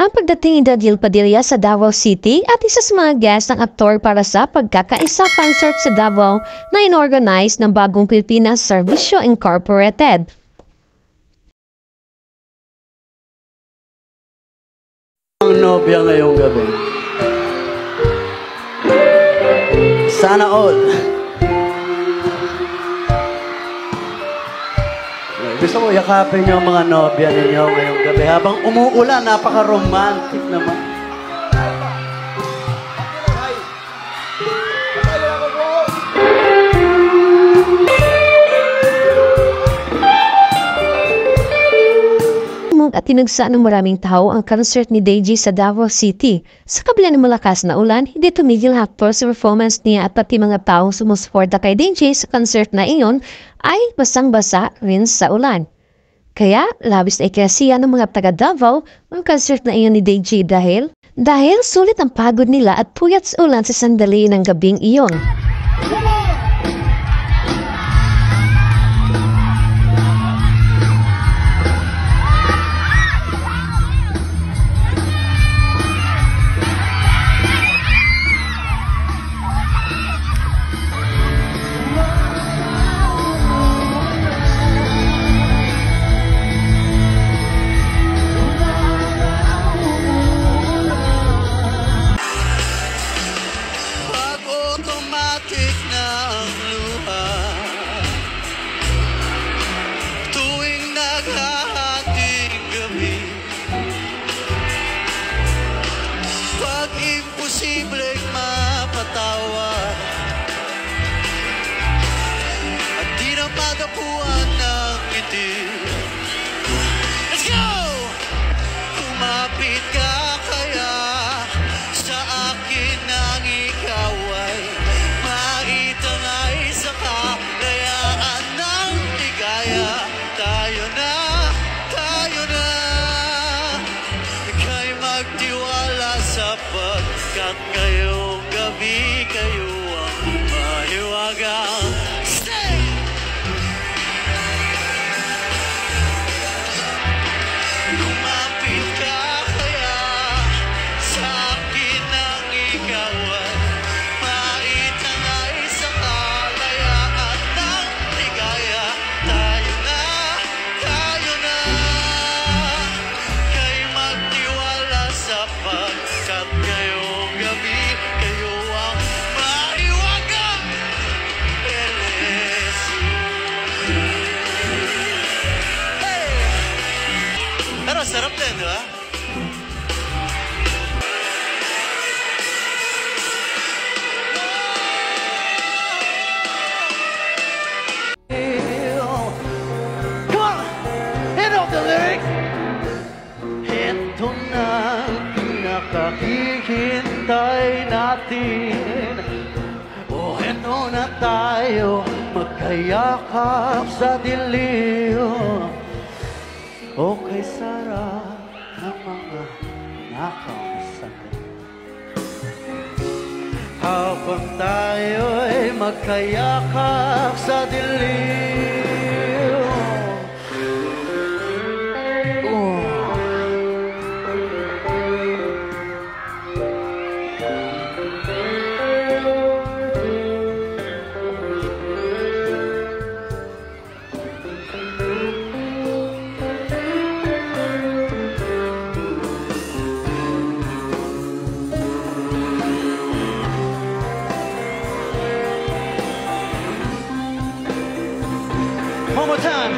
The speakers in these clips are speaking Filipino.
ang pagdating ni Daniel Padilla sa Davao City at isa sa mga guest ng aktor para sa pagkakaisa concert sa Davao na inorganize ng Bagong Pilipinas Servisyo Incorporated. Ang nobya ngayong gabi. Sana all. Gusto mo yakapin niyo ang mga nobya ninyo ngayong gabi. Habang umuulan, napaka-romantic naman. At tinagsa ng maraming tao ang concert ni Deji sa Davao City. Sa kabila ng malakas na ulan, hindi tumigil hapon sa performance niya at pati mga taong sumusuporta kay Deji sa concert na iyon ay basang-basa rin sa ulan. Kaya labis na ikinasiya ng mga taga Davao ang concert na iyon ni Deji dahil sulit ang pagod nila at puyat sa ulan sa sandali ng gabing iyon. Imposibleng mapatawad at di na madapuan ng ngiti. Let's go! Kumapit ka kaya sa akin nang ikaw ay maitangay sa kalayaan ng ligaya. Tayo na ika'y magtiwala sapagkat ngayong gabi kayo ang mahiwagang stay! Lumapit ka kaya sa akin ang ikaw ay maitangay sa kalayaan ng ligaya. Tayo na ika'y magtiwala sapagkat ngayong gabi kayo ang mahiwagang hey! Pero sarap din, di ba? Come on! Hit off the lyric! Ito na nakahihintay natin. O eto na tayo magkayakap sa dilim. O kay sarap ng mga nakasakit. Habang tayo'y magkayakap sa dilim. One more time.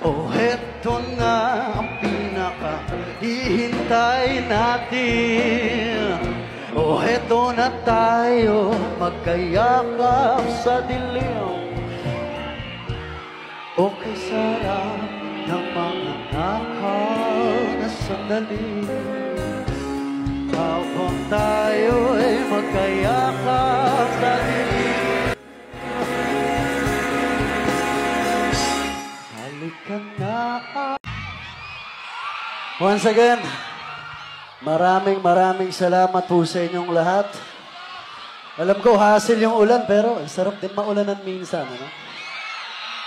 Oh, eto na ang pinaka-hihintay natin. Oh, eto na tayo magkayakap sa dilim. O kay sarap ng mga nakaw na sandali. Habang tayo'y magkayakap sa dilim. Once again, maraming salamat po sa inyong lahat. Alam ko, hassle yung ulan, pero sarap din maulanan minsan, ano?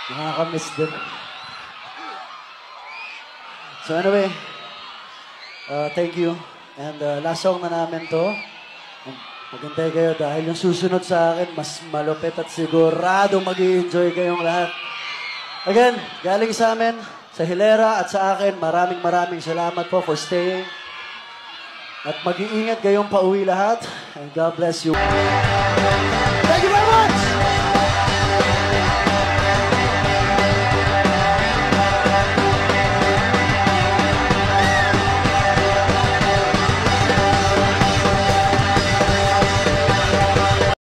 Nakakamiss din. So anyway, Thank you. And last song na namin to. Maghintay kayo dahil yung susunod sa akin, mas malupit at sigurado mag-i-enjoy kayong lahat. Again, galing sa amin, sa Hilera at sa akin, maraming salamat po for staying. At mag-iingat kayong pauwi lahat. And God bless you.